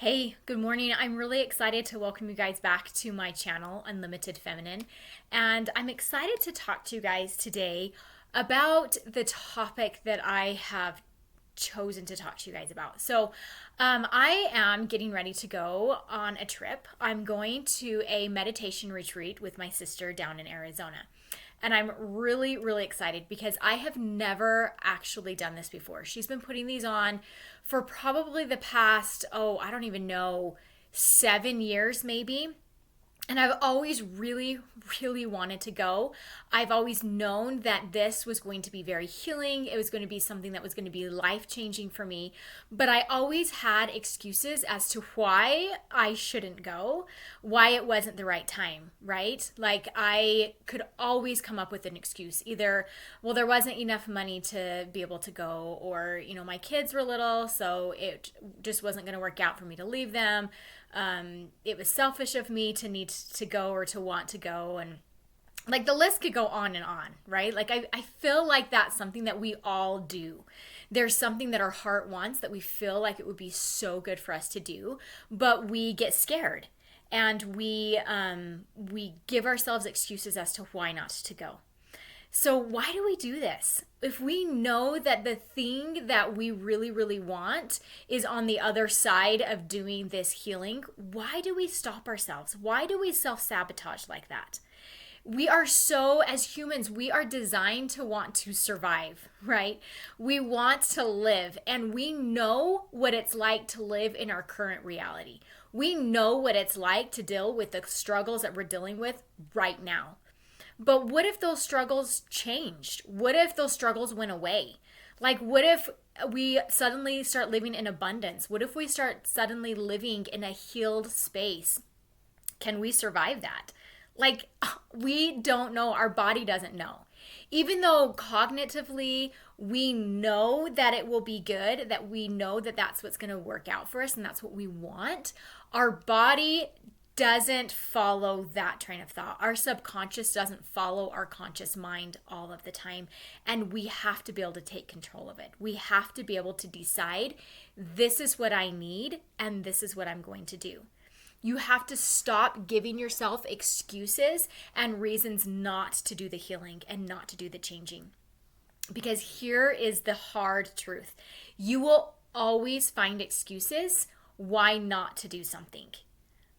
Hey, good morning. I'm really excited to welcome you guys back to my channel, Unlimited Feminine. And I'm excited to talk to you guys today about the topic that I have chosen to talk to you guys about. I am getting ready to go on a trip. I'm going to a meditation retreat with my sister down in Arizona. And I'm really, really excited because I have never actually done this before. She's been putting these on for probably the past, I don't even know, 7 years maybe. And I've always really, really wanted to go. I've always known that this was going to be very healing. It was going to be something that was going to be life changing for me. But I always had excuses as to why I shouldn't go, why it wasn't the right time, right? Like I could always come up with an excuse. Either, well, there wasn't enough money to be able to go, or, my kids were little, so it just wasn't going to work out for me to leave them. It was selfish of me to need to go or to want to go. And like the list could go on and on, right? Like I feel like that's something that we all do. There's something that our heart wants that we feel like it would be so good for us to do, but we get scared and we give ourselves excuses as to why not to go. So why do we do this? If we know that the thing that we really, really want is on the other side of doing this healing, why do we stop ourselves? Why do we self-sabotage like that? We are so, as humans, we are designed to want to survive, right? We want to live, and we know what it's like to live in our current reality. We know what it's like to deal with the struggles that we're dealing with right now. But what if those struggles changed? What if those struggles went away? Like, what if we suddenly start living in abundance? What if we start suddenly living in a healed space? Can we survive that? Like, we don't know. Our body doesn't know. Even though cognitively we know that it will be good, that we know that that's what's going to work out for us and that's what we want, our body doesn't follow that train of thought. Our subconscious doesn't follow our conscious mind all of the time. And we have to be able to take control of it. We have to be able to decide, this is what I need and this is what I'm going to do. You have to stop giving yourself excuses and reasons not to do the healing and not to do the changing. Because here is the hard truth. You will always find excuses why not to do something.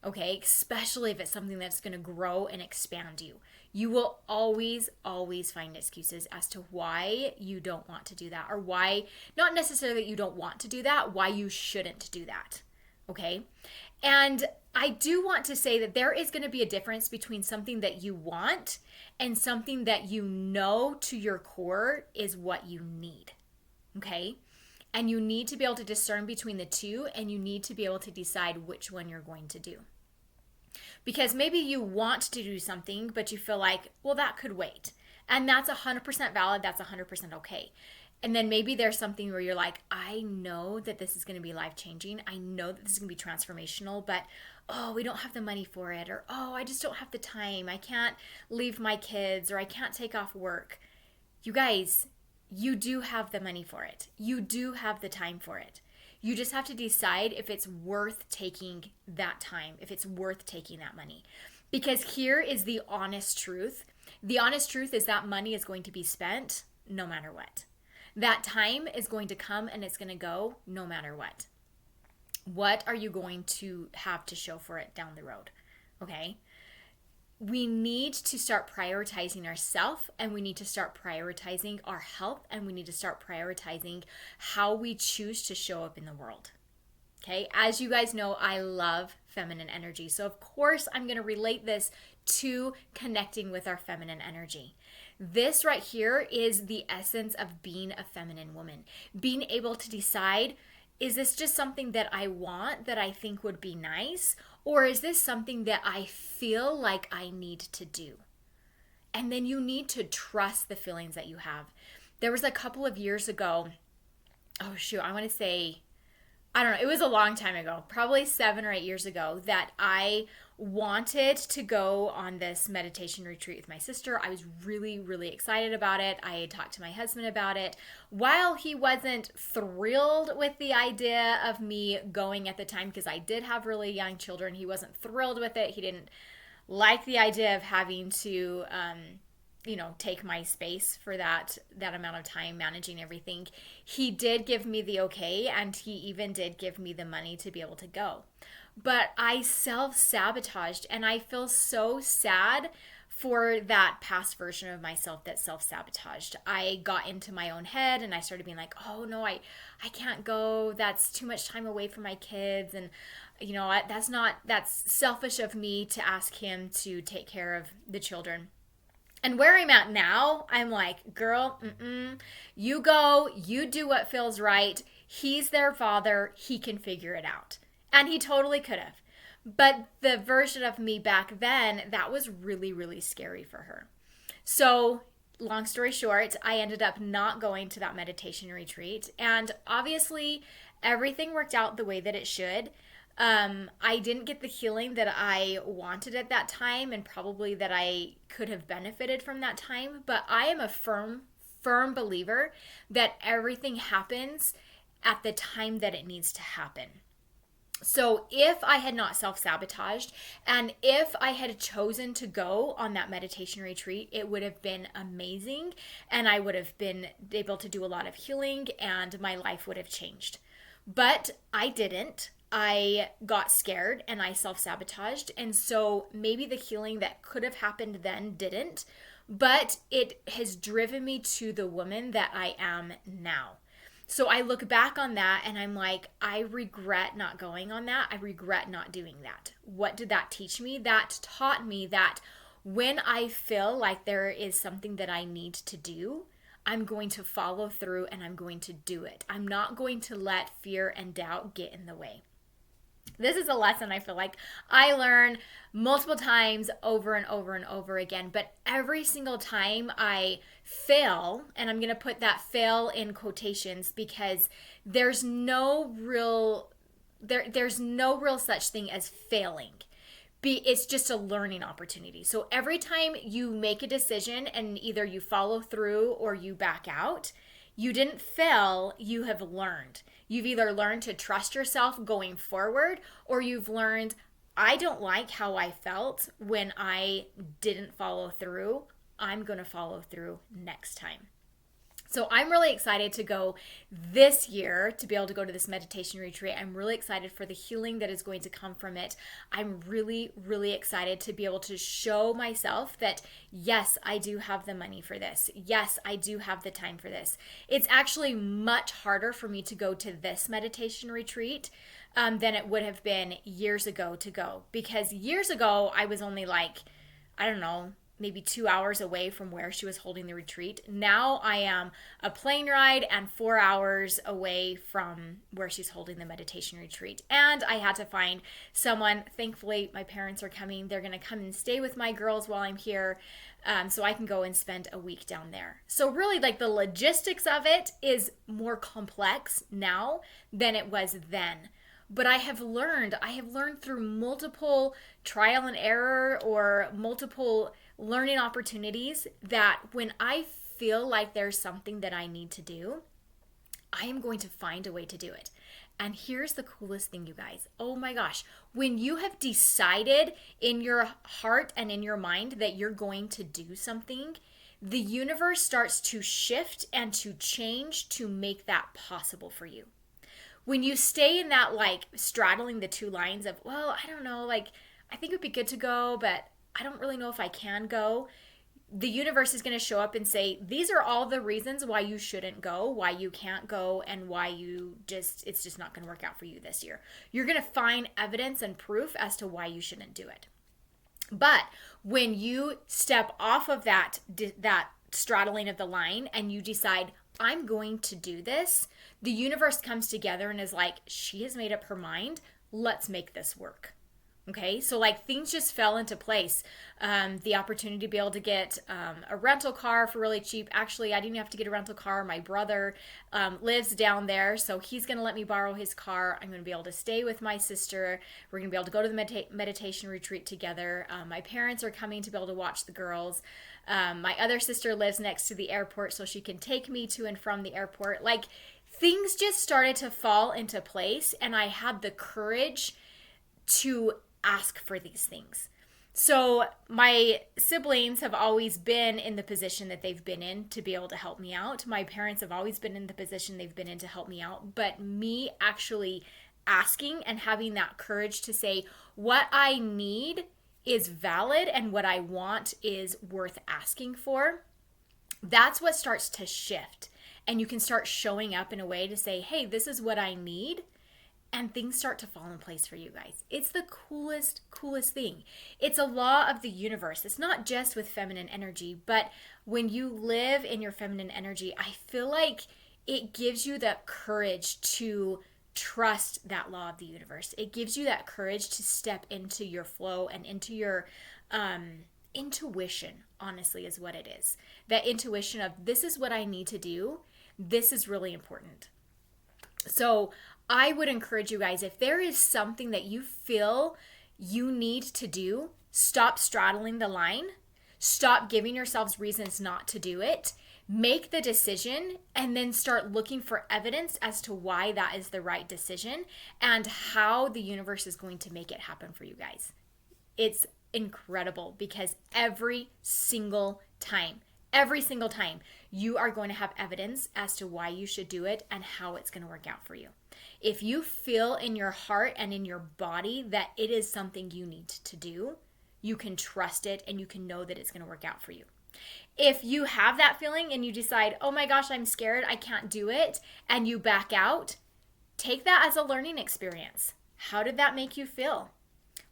Okay, especially if it's something that's going to grow and expand you. You will always, always find excuses as to why you don't want to do that, or why, not necessarily that you don't want to do that, why you shouldn't do that. Okay, and I do want to say that there is going to be a difference between something that you want and something that you know to your core is what you need. Okay, and you need to be able to discern between the two, and you need to be able to decide which one you're going to do. Because maybe you want to do something, but you feel like, well, that could wait. And that's 100% valid. That's 100% okay. And then maybe there's something where you're like, I know that this is going to be life-changing. I know that this is going to be transformational, but we don't have the money for it. Or, I just don't have the time. I can't leave my kids, or I can't take off work. You guys, you do have the money for it. You do have the time for it. You just have to decide if it's worth taking that time, if it's worth taking that money. Because here is the honest truth. The honest truth is that money is going to be spent no matter what. That time is going to come and it's going to go no matter what. What are you going to have to show for it down the road? Okay? We need to start prioritizing ourselves, and we need to start prioritizing our health, and we need to start prioritizing how we choose to show up in the world. Okay, as you guys know, I love feminine energy. So of course I'm going to relate this to connecting with our feminine energy. This right here is the essence of being a feminine woman. Being able to decide, is this just something that I want, that I think would be nice? Or is this something that I feel like I need to do? And then you need to trust the feelings that you have. There was a couple of years ago, I want to say I don't know, it was a long time ago, probably 7 or 8 years ago, that I wanted to go on this meditation retreat with my sister. I was really, really excited about it. I had talked to my husband about it. While he wasn't thrilled with the idea of me going at the time, because I did have really young children, he wasn't thrilled with it. He didn't like the idea of having to take my space for that amount of time managing everything. He did give me the okay, and he even did give me the money to be able to go. But I self-sabotaged, and I feel so sad for that past version of myself that self-sabotaged. I got into my own head and I started being like, oh no, I can't go. That's too much time away from my kids. And that's selfish of me to ask him to take care of the children. And where I'm at now, I'm like, girl, you go, you do what feels right. He's their father. He can figure it out. And he totally could have. But the version of me back then, that was really, really scary for her. So, long story short, I ended up not going to that meditation retreat. And obviously, everything worked out the way that it should. I didn't get the healing that I wanted at that time, and probably that I could have benefited from that time. But I am a firm believer that everything happens at the time that it needs to happen. So if I had not self-sabotaged, and if I had chosen to go on that meditation retreat, it would have been amazing, and I would have been able to do a lot of healing, and my life would have changed. But I didn't. I got scared and I self-sabotaged. And so maybe the healing that could have happened then didn't, but it has driven me to the woman that I am now. So I look back on that and I'm like, I regret not going on that. I regret not doing that. What did that teach me? That taught me that when I feel like there is something that I need to do, I'm going to follow through and I'm going to do it. I'm not going to let fear and doubt get in the way. This is a lesson I feel like I learn multiple times over and over and over again, but every single time I fail, and I'm going to put that fail in quotations because there's no real such thing as failing. It's just a learning opportunity. So every time you make a decision and either you follow through or you back out, you didn't fail, you have learned. You've either learned to trust yourself going forward, or you've learned, I don't like how I felt when I didn't follow through. I'm going to follow through next time. So I'm really excited to go this year to be able to go to this meditation retreat. I'm really excited for the healing that is going to come from it. I'm really, really excited to be able to show myself that, yes, I do have the money for this. Yes, I do have the time for this. It's actually much harder for me to go to this meditation retreat than it would have been years ago to go. Because years ago, I was only like, I don't know, maybe 2 hours away from where she was holding the retreat. Now I am a plane ride and 4 hours away from where she's holding the meditation retreat. And I had to find someone. Thankfully, my parents are coming. They're going to come and stay with my girls while I'm here, so I can go and spend a week down there. So really, like, the logistics of it is more complex now than it was then. But I have learned through multiple trial and error or multiple learning opportunities that when I feel like there's something that I need to do, I am going to find a way to do it. And here's the coolest thing, you guys. Oh my gosh. When you have decided in your heart and in your mind that you're going to do something, the universe starts to shift and to change to make that possible for you. When you stay in that, like, straddling the two lines of, well, I don't know, like, I think it would be good to go, but I don't really know if I can go, the universe is going to show up and say, these are all the reasons why you shouldn't go, why you can't go, and why it's just not going to work out for you this year. You're going to find evidence and proof as to why you shouldn't do it. But when you step off of that straddling of the line and you decide, I'm going to do this, the universe comes together and is like, she has made up her mind. Let's make this work. Okay, so like things just fell into place. The opportunity to be able to get a rental car for really cheap. Actually, I didn't have to get a rental car. My brother lives down there, so he's going to let me borrow his car. I'm going to be able to stay with my sister. We're going to be able to go to the meditation retreat together. My parents are coming to be able to watch the girls. My other sister lives next to the airport, so she can take me to and from the airport. Like things just started to fall into place, and I had the courage to ask for these things. So my siblings have always been in the position that they've been in to be able to help me out. My parents have always been in the position they've been in to help me out. But me actually asking and having that courage to say what I need is valid and what I want is worth asking for, that's what starts to shift. And you can start showing up in a way to say, hey, this is what I need, and things start to fall in place for you guys. It's the coolest thing. It's a law of the universe. It's not just with feminine energy, but when you live in your feminine energy, I feel like it gives you that courage to trust that law of the universe. It gives you that courage to step into your flow and into your intuition, honestly, is what it is. That intuition of this is what I need to do. This is really important. So I would encourage you guys, if there is something that you feel you need to do, stop straddling the line. Stop giving yourselves reasons not to do it. Make the decision and then start looking for evidence as to why that is the right decision and how the universe is going to make it happen for you guys. It's incredible because every single time, you are going to have evidence as to why you should do it and how it's going to work out for you. If you feel in your heart and in your body that it is something you need to do, you can trust it and you can know that it's going to work out for you. If you have that feeling and you decide, oh my gosh, I'm scared, I can't do it, and you back out, take that as a learning experience. How did that make you feel?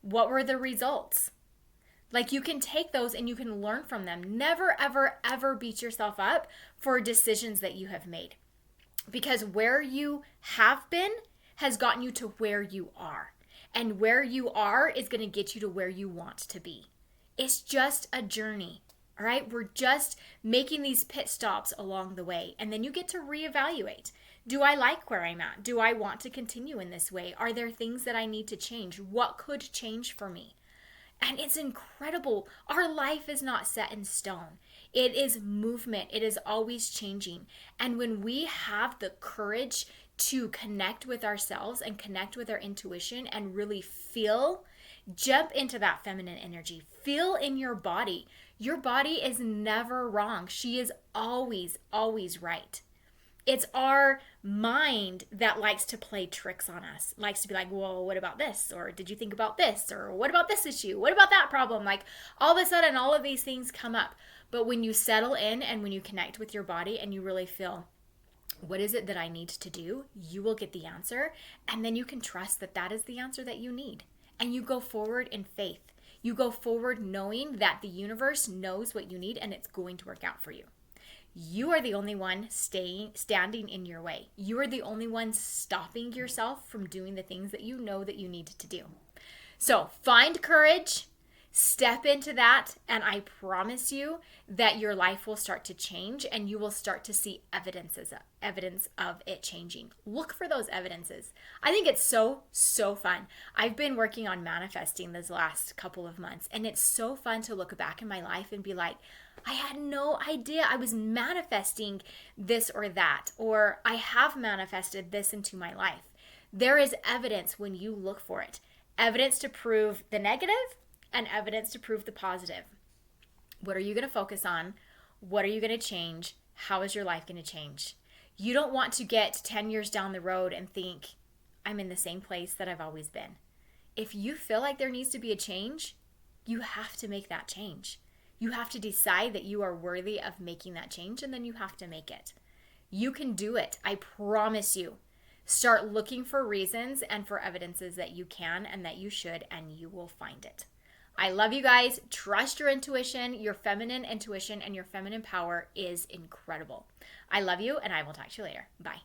What were the results? Like you can take those and you can learn from them. Never, ever, ever beat yourself up for decisions that you have made. Because where you have been has gotten you to where you are. And where you are is going to get you to where you want to be. It's just a journey, all right? We're just making these pit stops along the way. And then you get to reevaluate. Do I like where I'm at? Do I want to continue in this way? Are there things that I need to change? What could change for me? And it's incredible. Our life is not set in stone. It is movement. It is always changing. And when we have the courage to connect with ourselves and connect with our intuition and really feel, jump into that feminine energy. Feel in your body. Your body is never wrong. She is always, always right. It's our mind that likes to play tricks on us, likes to be like, whoa, what about this? Or did you think about this? Or what about this issue? What about that problem? Like all of a sudden, all of these things come up. But when you settle in and when you connect with your body and you really feel, what is it that I need to do? You will get the answer. And then you can trust that that is the answer that you need. And you go forward in faith. You go forward knowing that the universe knows what you need and it's going to work out for you. You are the only one standing in your way. You are the only one stopping yourself from doing the things that you know that you need to do. So find courage, step into that, and I promise you that your life will start to change and you will start to see evidence of it changing. Look for those evidences. I think it's so fun. I've been working on manifesting this last couple of months, and it's so fun to look back in my life and be like, I had no idea I was manifesting this or that, or I have manifested this into my life. There is evidence when you look for it. Evidence to prove the negative and evidence to prove the positive. What are you going to focus on? What are you going to change? How is your life going to change? You don't want to get 10 years down the road and think, I'm in the same place that I've always been. If you feel like there needs to be a change, you have to make that change. You have to decide that you are worthy of making that change, and then you have to make it. You can do it. I promise you. Start looking for reasons and for evidences that you can and that you should, and you will find it. I love you guys. Trust your intuition. Your feminine intuition and your feminine power is incredible. I love you, and I will talk to you later. Bye.